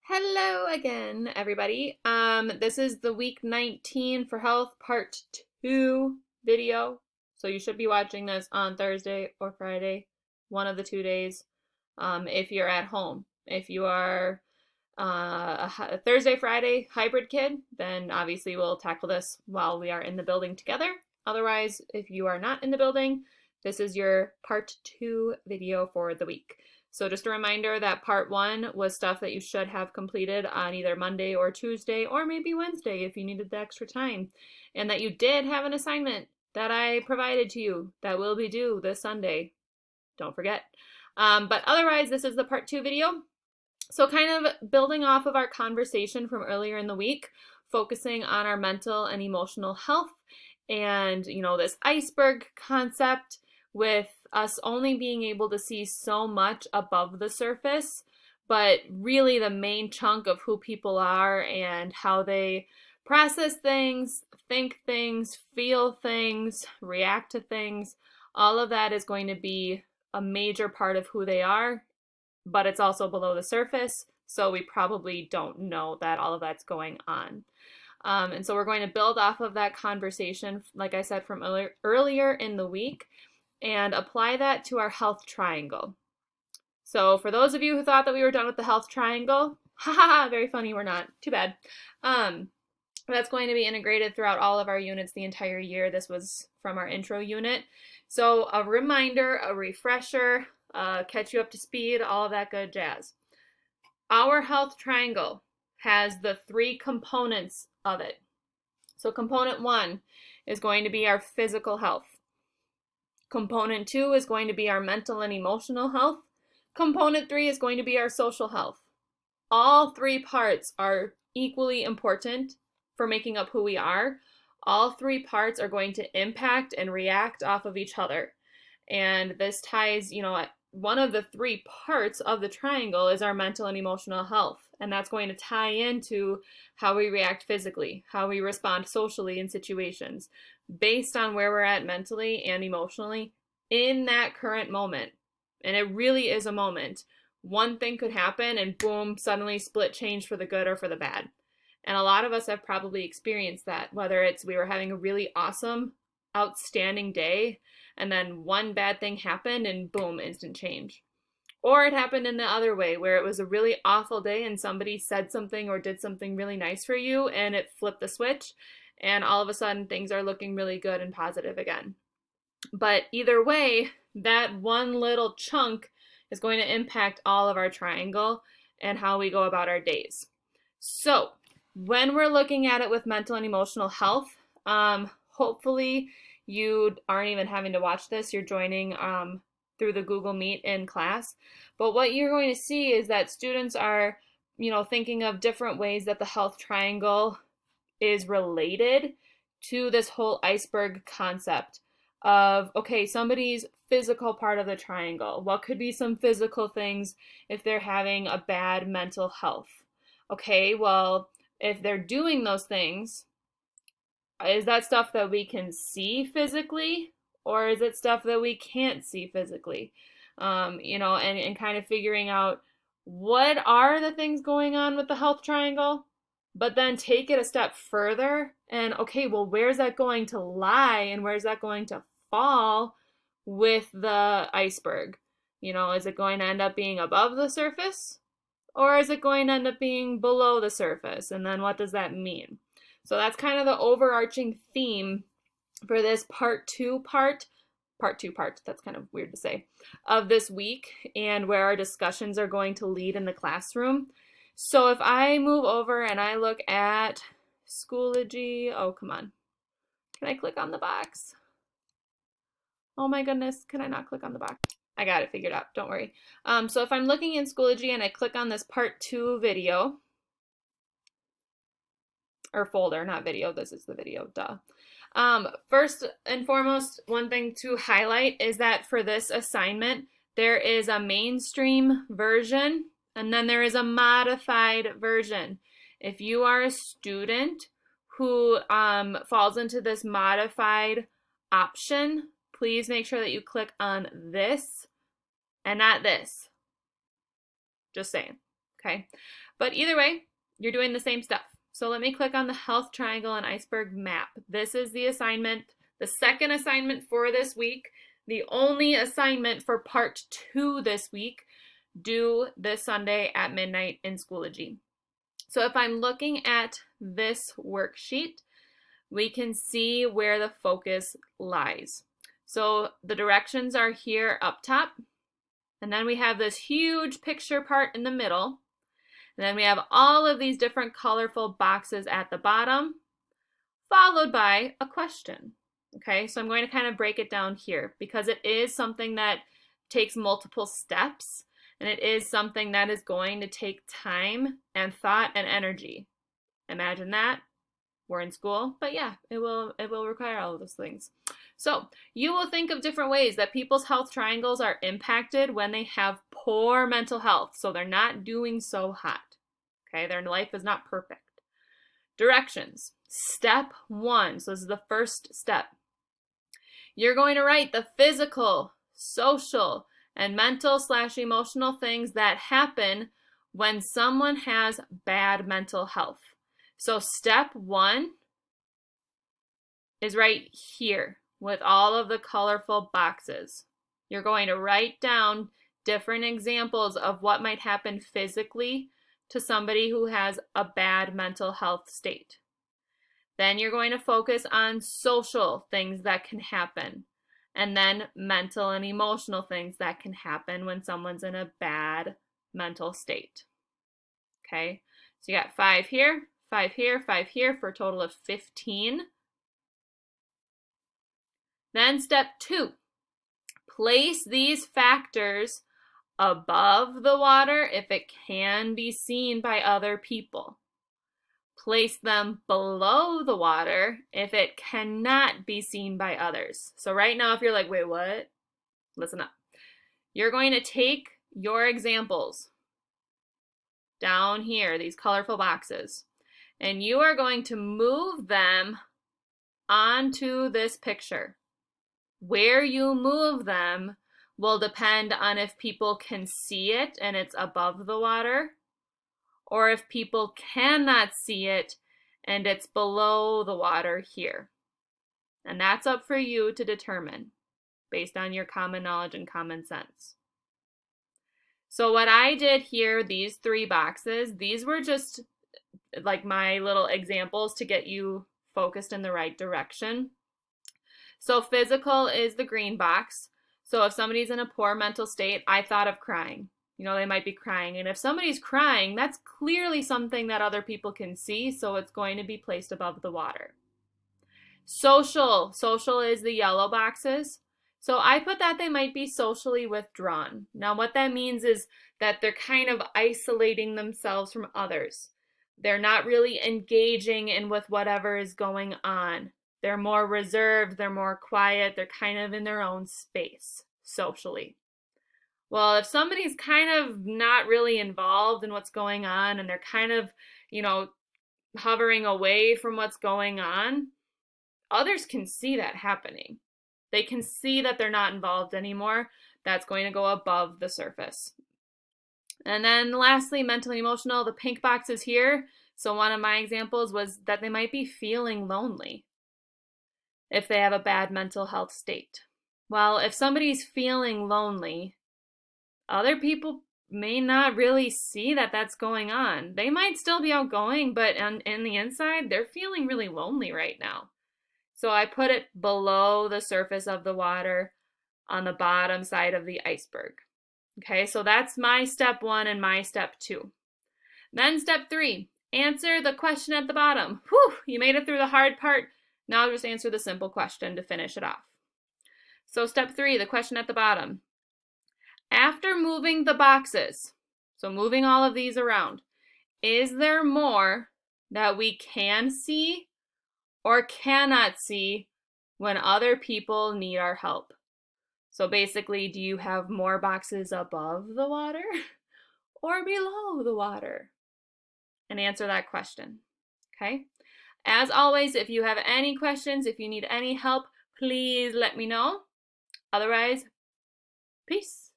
Hello again, everybody. This is the week 19 for health part 2 video. So you should be watching this on Thursday or Friday, one of the 2 days, if you're at home. If you are a Thursday, Friday hybrid kid, then obviously we'll tackle this while we are in the building together. Otherwise, if you are not in the building, this is your part 2 video for the week. So just a reminder that part 1 was stuff that you should have completed on either Monday or Tuesday or maybe Wednesday if you needed the extra time. And that you did have an assignment that I provided to you that will be due this Sunday. Don't forget. But otherwise, this is the part 2 video. So kind of building off of our conversation from earlier in the week, focusing on our mental and emotional health and, this iceberg concept with us only being able to see so much above the surface, but really the main chunk of who people are and how they process things, think things, feel things, react to things, all of that is going to be a major part of who they are, but it's also below the surface, so we probably don't know that all of that's going on. And so we're going to build off of that conversation, like I said, from earlier in the week, and apply that to our health triangle. So for those of you who thought that we were done with the health triangle, haha, very funny, we're not. Too bad. That's going to be integrated throughout all of our units the entire year. This was from our intro unit. So a reminder, a refresher, catch you up to speed, all of that good jazz. Our health triangle has the 3 components of it. So component 1 is going to be our physical health. Component 2 is going to be our mental and emotional health. Component 3 is going to be our social health. All 3 parts are equally important for making up who we are. All 3 parts are going to impact and react off of each other. And this ties, one of the 3 parts of the triangle is our mental and emotional health. And that's going to tie into how we react physically, how we respond socially in situations, based on where we're at mentally and emotionally in that current moment. And it really is a moment. One thing could happen and boom, suddenly split change for the good or for the bad. And a lot of us have probably experienced that, whether it's we were having a really awesome, outstanding day, and then one bad thing happened and boom, instant change. Or it happened in the other way, where it was a really awful day and somebody said something or did something really nice for you and it flipped the switch, and all of a sudden things are looking really good and positive again. But either way, that one little chunk is going to impact all of our triangle and how we go about our days. So when we're looking at it with mental and emotional health, hopefully you aren't even having to watch this. You're joining through the Google Meet in class. But what you're going to see is that students are, thinking of different ways that the health triangle is related to this whole iceberg concept of, okay, somebody's physical part of the triangle. What could be some physical things if they're having a bad mental health? Okay, well, if they're doing those things, is that stuff that we can see physically, or is it stuff that we can't see physically? And kind of figuring out what are the things going on with the health triangle, but then take it a step further and, okay, well, where's that going to lie and where's that going to fall with the iceberg? Is it going to end up being above the surface, or is it going to end up being below the surface? And then what does that mean? So that's kind of the overarching theme for this part two, that's kind of weird to say, of this week, and where our discussions are going to lead in the classroom. So if I move over and I look at Schoology, oh, come on. Can I click on the box? Oh my goodness, can I not click on the box? I got it figured out, don't worry. So if I'm looking in Schoology and I click on this part 2 video, or folder, not video, this is the video, duh. First and foremost, one thing to highlight is that for this assignment, there is a mainstream version and then there is a modified version. If you are a student who falls into this modified option, please make sure that you click on this and not this. Just saying. okay? But either way, you're doing the same stuff. So let me click on the health triangle and iceberg map. This is the assignment, the second assignment for this week, the only assignment for part 2 this week, due this Sunday at midnight in Schoology. So if I'm looking at this worksheet, we can see where the focus lies. So the directions are here up top, and then we have this huge picture part in the middle, and then we have all of these different colorful boxes at the bottom, followed by a question. Okay, so I'm going to kind of break it down here because it is something that takes multiple steps, and it is something that is going to take time and thought and energy. Imagine that. We're in school, but yeah, it will require all of those things. So you will think of different ways that people's health triangles are impacted when they have poor mental health. So they're not doing so hot. Okay, their life is not perfect. Directions. Step 1. So this is the first step. You're going to write the physical, social, and mental/emotional things that happen when someone has bad mental health. So step 1 is right here with all of the colorful boxes. You're going to write down different examples of what might happen physically to somebody who has a bad mental health state. Then you're going to focus on social things that can happen, and then mental and emotional things that can happen when someone's in a bad mental state. Okay, so you got 5 here, 5 here, 5 here for a total of 15. Then step 2, place these factors above the water if it can be seen by other people. Place them below the water if it cannot be seen by others. So right now, if you're like, wait, what? Listen up. You're going to take your examples down here, these colorful boxes, and you are going to move them onto this picture. Where you move them will depend on if people can see it and it's above the water, or if people cannot see it and it's below the water here. And that's up for you to determine based on your common knowledge and common sense. So what I did here, these 3 boxes, these were just like my little examples to get you focused in the right direction. So physical is the green box. So if somebody's in a poor mental state, I thought of crying. You know, they might be crying. And if somebody's crying, that's clearly something that other people can see, so it's going to be placed above the water. Social is the yellow boxes. So I put that they might be socially withdrawn. Now what that means is that they're kind of isolating themselves from others. They're not really engaging in with whatever is going on. They're more reserved, they're more quiet, they're kind of in their own space socially. Well, if somebody's kind of not really involved in what's going on and they're kind of, you know, hovering away from what's going on, others can see that happening. They can see that they're not involved anymore. That's going to go above the surface. And then lastly, mental and emotional, the pink box is here. So one of my examples was that they might be feeling lonely if they have a bad mental health state. Well, if somebody's feeling lonely, other people may not really see that that's going on. They might still be outgoing, but in the inside, they're feeling really lonely right now. So I put it below the surface of the water on the bottom side of the iceberg. Okay, so that's my step 1 and my step 2. Then step 3, answer the question at the bottom. Whew, you made it through the hard part. Now just answer the simple question to finish it off. So step 3, the question at the bottom. After moving the boxes, so moving all of these around, is there more that we can see or cannot see when other people need our help? So basically, do you have more boxes above the water or below the water? And answer that question, okay? As always, if you have any questions, if you need any help, please let me know. Otherwise, peace.